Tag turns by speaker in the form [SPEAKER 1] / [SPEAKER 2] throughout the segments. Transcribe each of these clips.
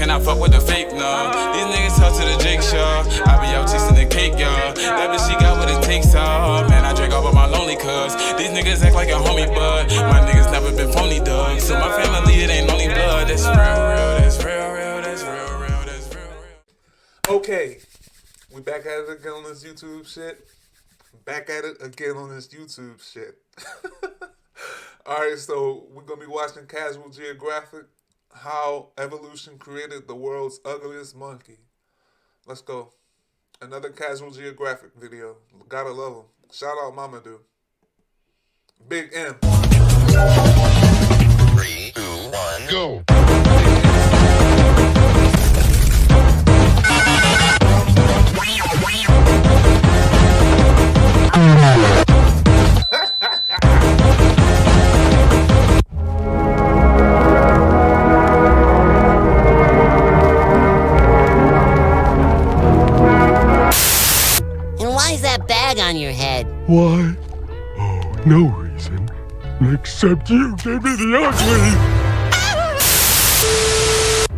[SPEAKER 1] and I fuck with the fake, no. These niggas talk to the Jake Shaw. I be out tasting the cake, y'all. That bitch, she got what it takes, all. Man, I drink all of my lonely cuz. These niggas act like a homie, but my niggas never been phony, dog. So my family, it ain't only blood. That's real, that's real, that's real, that's real.
[SPEAKER 2] Okay, we back at it again on this YouTube shit. Back at it again on this YouTube shit. Alright, so we're going to be watching Casual Geographic, how evolution created the world's ugliest monkey. Let's go. Another Casual Geographic video. Gotta love them. Shout out Mama Do. Big M.
[SPEAKER 3] 3, 2, 1, go.
[SPEAKER 4] Why is that bag on your head?
[SPEAKER 5] Why? Oh, no reason. Except you gave me the ugly!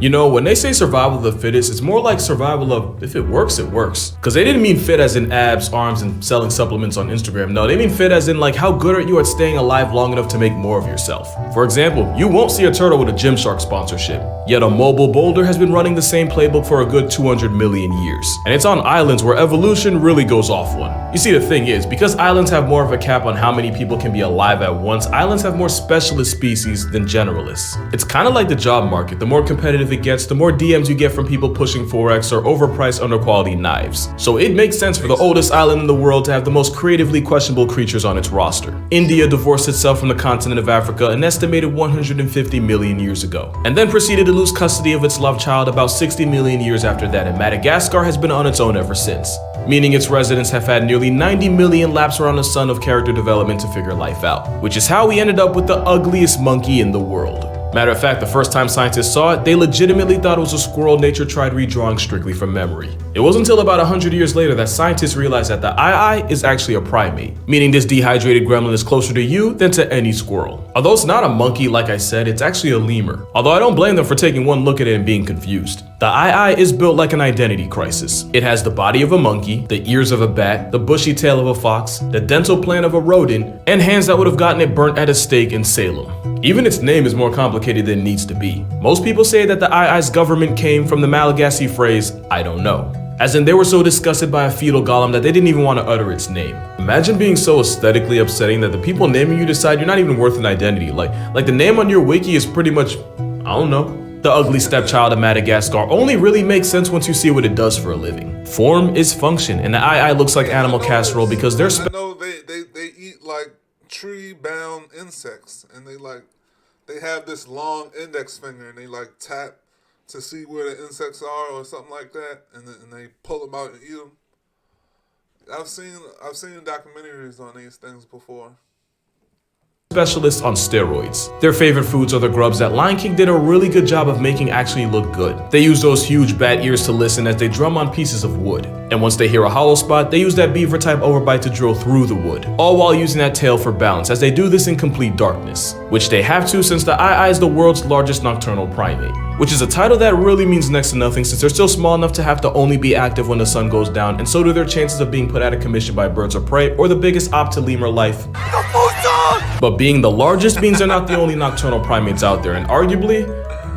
[SPEAKER 6] You know, when they say survival of the fittest, it's more like survival of if it works, it works. Because they didn't mean fit as in abs, arms, and selling supplements on Instagram. No, they mean fit as in like how good are you at staying alive long enough to make more of yourself. For example, you won't see a turtle with a Gymshark sponsorship. Yet a mobile boulder has been running the same playbook for a good 200 million years. And it's on islands where evolution really goes off one. You see, the thing is, because islands have more of a cap on how many people can be alive at once, islands have more specialist species than generalists. It's kind of like the job market. The more competitive it gets, the more DMs you get from people pushing Forex or overpriced underquality knives. So it makes sense for the oldest island in the world to have the most creatively questionable creatures on its roster. India divorced itself from the continent of Africa an estimated 150 million years ago, and then proceeded to lose custody of its love child about 60 million years after that, and Madagascar has been on its own ever since, meaning its residents have had nearly 90 million laps around the sun of character development to figure life out, which is how we ended up with the ugliest monkey in the world. Matter of fact, the first time scientists saw it, they legitimately thought it was a squirrel nature tried redrawing strictly from memory. It wasn't until about 100 years later that scientists realized that the eye is actually a primate, meaning this dehydrated gremlin is closer to you than to any squirrel. Although it's not a monkey, like I said, it's actually a lemur. Although I don't blame them for taking one look at it and being confused. The eye is built like an identity crisis. It has the body of a monkey, the ears of a bat, the bushy tail of a fox, the dental plan of a rodent, and hands that would have gotten it burnt at a stake in Salem. Even its name is more complicated than it needs to be. Most people say that the eye's government came from the Malagasy phrase, I don't know. As in, they were so disgusted by a fetal golem that they didn't even want to utter its name. Imagine being so aesthetically upsetting that the people naming you decide you're not even worth an identity. Like the name on your wiki is pretty much, I don't know. The ugly stepchild of Madagascar only really makes sense once you see what it does for a living. Form is function, and the eye looks like animal casserole because they're
[SPEAKER 2] I know they eat like tree-bound insects, and they have this long index finger, and they like tap to see where the insects are or something like that, and they pull them out and eat them. I've seen documentaries on these things before.
[SPEAKER 6] Specialists on steroids. Their favorite foods are the grubs that Lion King did a really good job of making actually look good. They use those huge bat ears to listen as they drum on pieces of wood. And once they hear a hollow spot, they use that beaver type overbite to drill through the wood, all while using that tail for balance, as they do this in complete darkness, which they have to since the eye is the world's largest nocturnal primate, which is a title that really means next to nothing since they're still small enough to have to only be active when the sun goes down, and so do their chances of being put out of commission by birds of prey or the biggest op to lemur life. But being the largest means they're not the only nocturnal primates out there, and arguably,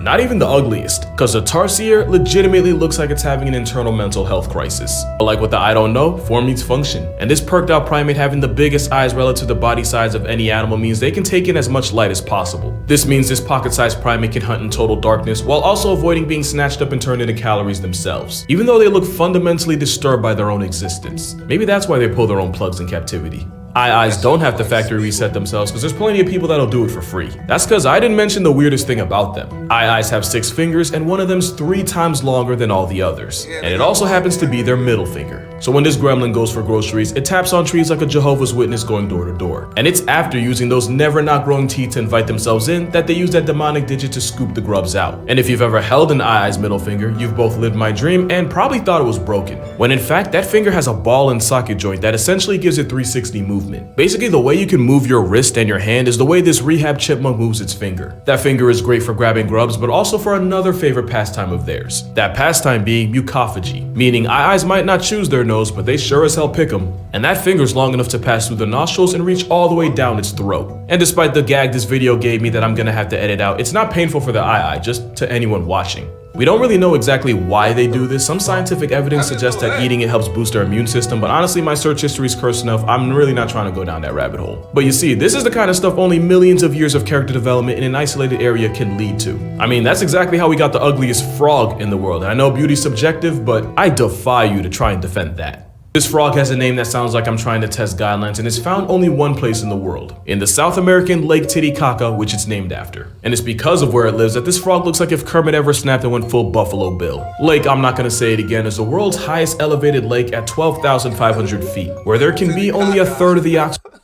[SPEAKER 6] not even the ugliest, because the tarsier legitimately looks like it's having an internal mental health crisis. But like with the I don't know, form meets function. And this perked out primate having the biggest eyes relative to the body size of any animal means they can take in as much light as possible. This means this pocket-sized primate can hunt in total darkness while also avoiding being snatched up and turned into calories themselves, even though they look fundamentally disturbed by their own existence. Maybe that's why they pull their own plugs in captivity. Eyes don't have to factory reset themselves because there's plenty of people that'll do it for free. That's because I didn't mention the weirdest thing about them. Eyes have 6 fingers and one of them's 3 times longer than all the others. And it also happens to be their middle finger. So when this gremlin goes for groceries, it taps on trees like a Jehovah's Witness going door to door. And it's after using those never not growing teeth to invite themselves in that they use that demonic digit to scoop the grubs out. And if you've ever held an eye's middle finger, you've both lived my dream and probably thought it was broken. When in fact, that finger has a ball and socket joint that essentially gives it 360 movement. movement. Basically, the way you can move your wrist and your hand is the way this rehab chipmunk moves its finger. That finger is great for grabbing grubs, but also for another favorite pastime of theirs. That pastime being mucophagy, meaning eyes might not choose their nose, but they sure as hell pick them. And that finger's long enough to pass through the nostrils and reach all the way down its throat. And despite the gag this video gave me that I'm gonna have to edit out, it's not painful for the eye, just to anyone watching. We don't really know exactly why they do this. Some scientific evidence suggests that eating it helps boost our immune system, but honestly my search history is cursed enough, I'm really not trying to go down that rabbit hole. But you see, this is the kind of stuff only millions of years of character development in an isolated area can lead to. I mean, that's exactly how we got the ugliest frog in the world. And I know beauty's subjective, but I defy you to try and defend that. This frog has a name that sounds like I'm trying to test guidelines, and it's found only one place in the world, in the South American Lake Titicaca, which it's named after. And it's because of where it lives that this frog looks like if Kermit ever snapped and went full Buffalo Bill. Lake, I'm not gonna say it again, is the world's highest elevated lake at 12,500 feet, where there can be only a third of the oxygen.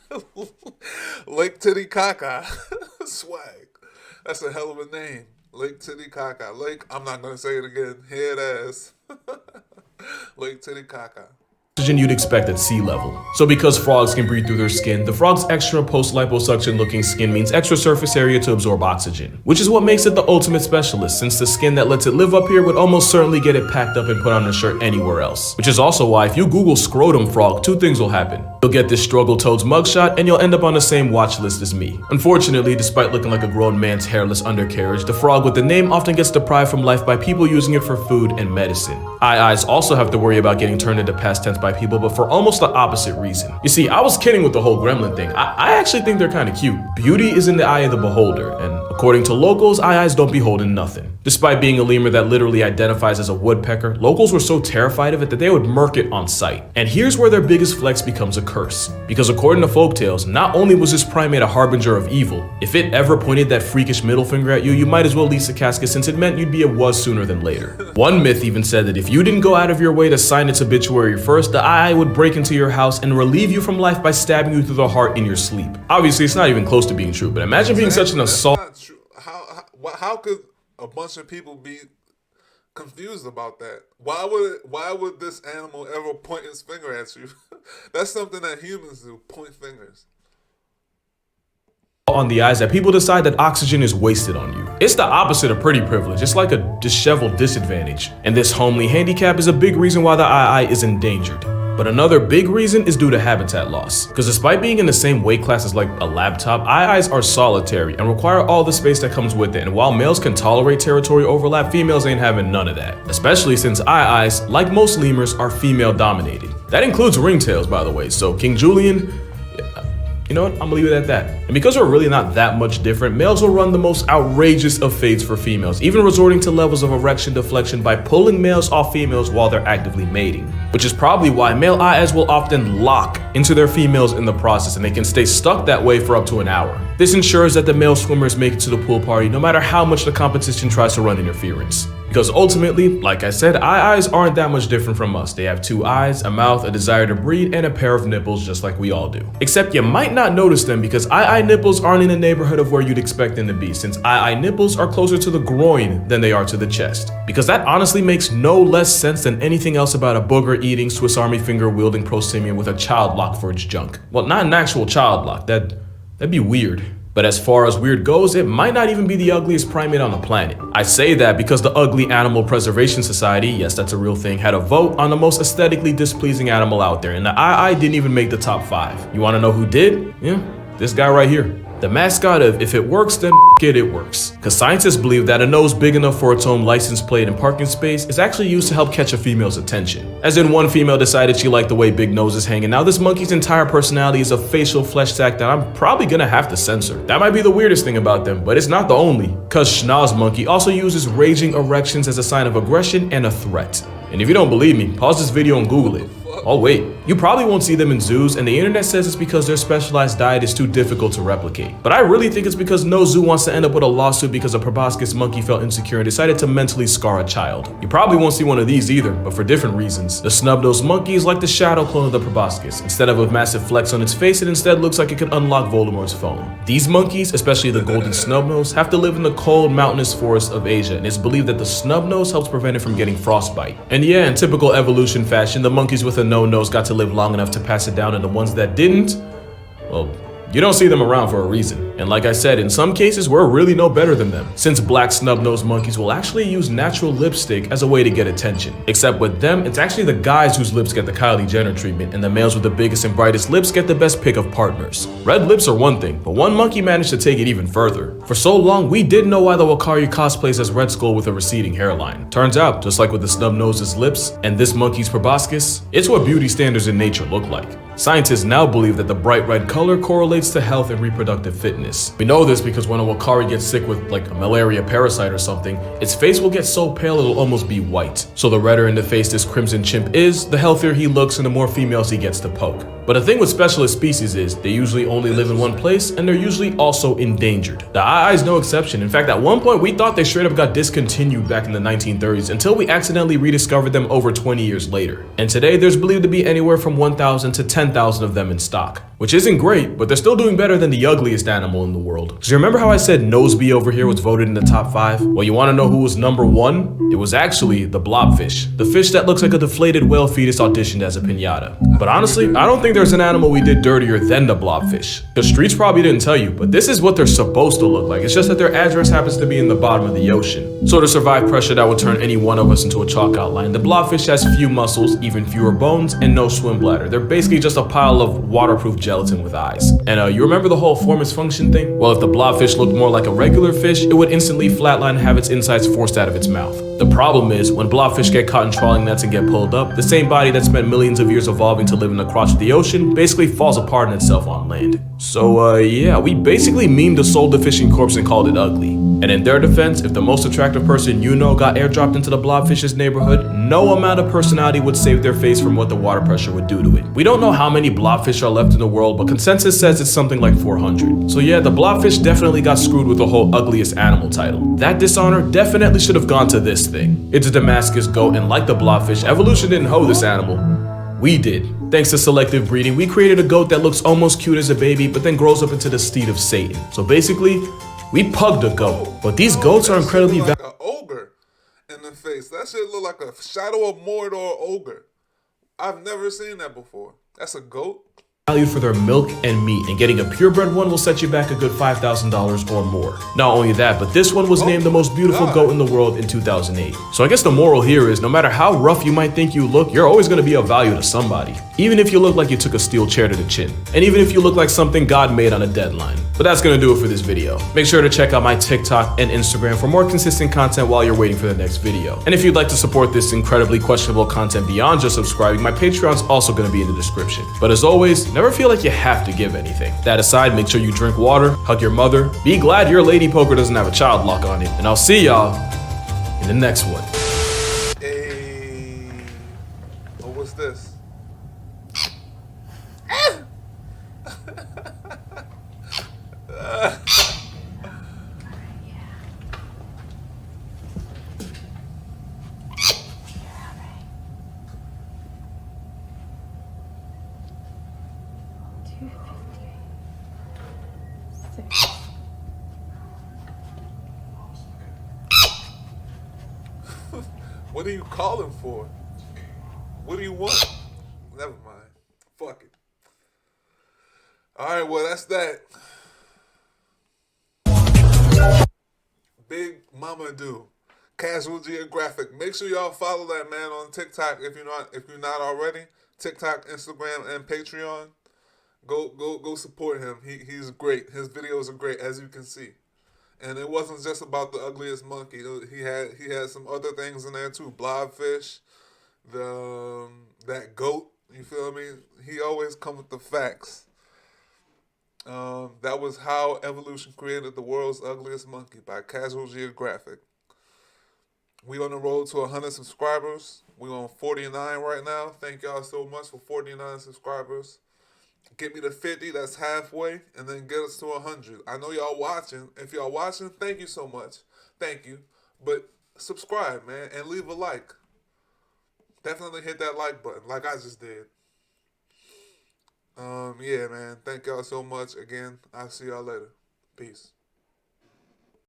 [SPEAKER 2] Lake Titicaca. Swag. That's a hell of a name. Lake Titicaca. Lake, I'm not gonna say it again. Here it is. Lake Titicaca.
[SPEAKER 6] You'd expect at sea level. So because frogs can breathe through their skin, the frog's extra post-liposuction looking skin means extra surface area to absorb oxygen, which is what makes it the ultimate specialist, since the skin that lets it live up here would almost certainly get it packed up and put on a shirt anywhere else. Which is also why if you Google scrotum frog, two things will happen. You'll get this struggle toad's mugshot and you'll end up on the same watch list as me. Unfortunately, despite looking like a grown man's hairless undercarriage, the frog with the name often gets deprived from life by people using it for food and medicine. Eyes also have to worry about getting turned into past tense by people, but for almost the opposite reason. You see, I was kidding with the whole gremlin thing. I actually think they're kind of cute. Beauty is in the eye of the beholder, and according to locals, eyes don't behold in nothing. Despite being a lemur that literally identifies as a woodpecker, locals were so terrified of it that they would murk it on sight. And here's where their biggest flex becomes a curse. Because according to folktales, not only was this primate a harbinger of evil, if it ever pointed that freakish middle finger at you, you might as well lease a casket since it meant you'd be a was sooner than later. One myth even said that if you didn't go out of your way to sign its obituary first, the eye would break into your house and relieve you from life by stabbing you through the heart in your sleep. Obviously, it's not even close to being true, but imagine being such an assault.
[SPEAKER 2] That's not true. How could a bunch of people be confused about that? Why would this animal ever point its finger at you? That's something that humans do, point fingers.
[SPEAKER 6] On the eyes that people decide that oxygen is wasted on you. It's the opposite of pretty privilege. It's like a disheveled disadvantage. And this homely handicap is a big reason why the eye is endangered. But another big reason is due to habitat loss. Because despite being in the same weight class as like a laptop, eyes are solitary and require all the space that comes with it. And while males can tolerate territory overlap, females ain't having none of that. Especially since eyes, like most lemurs, are female dominated. That includes ringtails, by the way. So King Julian, you know what, I'm gonna leave it at that. And because we're really not that much different, males will run the most outrageous of fades for females, even resorting to levels of erection deflection by pulling males off females while they're actively mating. Which is probably why male eyes will often lock into their females in the process, and they can stay stuck that way for up to an hour. This ensures that the male swimmers make it to the pool party no matter how much the competition tries to run interference. Because ultimately, like I said, eyes aren't that much different from us. They have two eyes, a mouth, a desire to breed, and a pair of nipples just like we all do. Except you might not notice them because eye nipples aren't in the neighborhood of where you'd expect them to be, since eye nipples are closer to the groin than they are to the chest. Because that honestly makes no less sense than anything else about a booger-eating, Swiss Army finger-wielding prosimian with a child lock for its junk. Well, not an actual child lock, that'd be weird. But as far as weird goes, it might not even be the ugliest primate on the planet. I say that because the Ugly Animal Preservation Society, yes, that's a real thing, had a vote on the most aesthetically displeasing animal out there, and the didn't even make the top 5. You wanna know who did? Yeah, this guy right here. The mascot of if it works, then it works. Because scientists believe that a nose big enough for its own license plate and parking space is actually used to help catch a female's attention. As in, one female decided she liked the way big noses hang, and now this monkey's entire personality is a facial flesh sack that I'm probably gonna have to censor. That might be the weirdest thing about them, but it's not the only. Cause Schnoz monkey also uses raging erections as a sign of aggression and a threat. And if you don't believe me, pause this video and Google it. Oh wait, you probably won't see them in zoos, and the internet says it's because their specialized diet is too difficult to replicate. But I really think it's because no zoo wants to end up with a lawsuit because a proboscis monkey felt insecure and decided to mentally scar a child. You probably won't see one of these either, but for different reasons. The snub-nosed monkey is like the shadow clone of the proboscis. Instead of a massive flex on its face, it instead looks like it could unlock Voldemort's phone. These monkeys, especially the golden snub-nose, have to live in the cold mountainous forests of Asia, and it's believed that the snub-nose helps prevent it from getting frostbite. And yeah, in typical evolution fashion, the monkeys with a no-nose got to live long enough to pass it down, and the ones that didn't, well, you don't see them around for a reason. And like I said, in some cases, we're really no better than them, since black snub-nosed monkeys will actually use natural lipstick as a way to get attention. Except with them, it's actually the guys whose lips get the Kylie Jenner treatment, and the males with the biggest and brightest lips get the best pick of partners. Red lips are one thing, but one monkey managed to take it even further. For so long, we didn't know why the Wakari cosplays as Red Skull with a receding hairline. Turns out, just like with the snub-nosed's lips and this monkey's proboscis, it's what beauty standards in nature look like. Scientists now believe that the bright red color correlates to health and reproductive fitness. We know this because when a Wakari gets sick with like a malaria parasite or something, its face will get so pale it'll almost be white. So the redder in the face this crimson chimp is, the healthier he looks and the more females he gets to poke. But the thing with specialist species is, they usually only live in one place and they're usually also endangered. The Ai is no exception. In fact, at one point we thought they straight up got discontinued back in the 1930s until we accidentally rediscovered them over 20 years later. And today there's believed to be anywhere from 1,000 to 10,000 of them in stock. Which isn't great, but they're still doing better than the ugliest animal in the world. So you remember how I said Nosebee over here was voted in the top 5? Well, you wanna know who was number 1? It was actually the blobfish. The fish that looks like a deflated whale fetus auditioned as a piñata. But honestly, I don't think there's an animal we did dirtier than the blobfish. The streets probably didn't tell you, but this is what they're supposed to look like. It's just that their address happens to be in the bottom of the ocean. So to survive pressure that would turn any one of us into a chalk outline, the blobfish has few muscles, even fewer bones, and no swim bladder. They're basically just a pile of waterproof gelatin with eyes. And you remember the whole form is function thing? Well, if the blobfish looked more like a regular fish, it would instantly flatline and have its insides forced out of its mouth. The problem is, when blobfish get caught in trawling nets and get pulled up, the same body that spent millions of years evolving to live in the crotch of the ocean basically falls apart in itself on land. So yeah, we basically memed a soul-deficient corpse and called it ugly. And in their defense, if the most attractive person you know got airdropped into the blobfish's neighborhood, no amount of personality would save their face from what the water pressure would do to it. We don't know how many blobfish are left in the world, but consensus says it's something like 400. So yeah, the blobfish definitely got screwed with the whole ugliest animal title. That dishonor definitely should have gone to this thing. It's a Damascus goat, and like the blobfish, evolution didn't hoe this animal. We did. Thanks to selective breeding, we created a goat that looks almost cute as a baby, but then grows up into the steed of Satan. So basically, we pugged a goat. But these goats are incredibly
[SPEAKER 2] like an ogre in the face. That shit look like a Shadow of Mordor ogre. I've never seen that before. That's a goat?
[SPEAKER 6] valued for their milk and meat, and getting a purebred one will set you back a good $5,000 or more. Not only that, but this one was named the most beautiful goat in the world in 2008. So I guess the moral here is no matter how rough you might think you look, you're always going to be of value to somebody. Even if you look like you took a steel chair to the chin. And even if you look like something God made on a deadline. But that's going to do it for this video. Make sure to check out my TikTok and Instagram for more consistent content while you're waiting for the next video. And if you'd like to support this incredibly questionable content beyond just subscribing, my Patreon's also going to be in the description. But as always, never feel like you have to give anything. That aside, make sure you drink water, hug your mother, be glad your lady poker doesn't have a child lock on it, and I'll see y'all in the next one.
[SPEAKER 2] Hey, oh, what's this? What are you calling for? What do you want? Never mind. Fuck it. Alright, well, that's that. Big Mama Do. Casual Geographic. Make sure y'all follow that man on TikTok if you're not already. TikTok, Instagram, and Patreon. Go support him. He's great. His videos are great, as you can see. And it wasn't just about the ugliest monkey. He had some other things in there too. Blobfish, that goat. You feel me? He always come with the facts. That was How Evolution Created the World's Ugliest Monkey by Casual Geographic. We on the road to 100 subscribers. We on 49 right now. Thank y'all so much for 49 subscribers. Get me to 50, that's halfway, and then get us to 100. I know y'all watching. If y'all watching, thank you so much. Thank you. But subscribe, man, and leave a like. Definitely hit that like button, like I just did. Yeah, man. Thank y'all so much. Again, I'll see y'all later. Peace.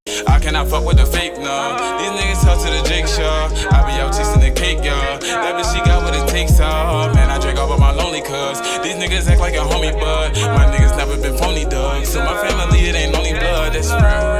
[SPEAKER 1] I cannot fuck with the fake, no. These niggas talk to the Jake Shaw. I be out tasting the cake, y'all. That bitch, she got what it takes, y'all. Man, I drink all by my lonely cuz. These niggas act like a homie, but my niggas never been phony, dog. So my family, it ain't only blood, that's real.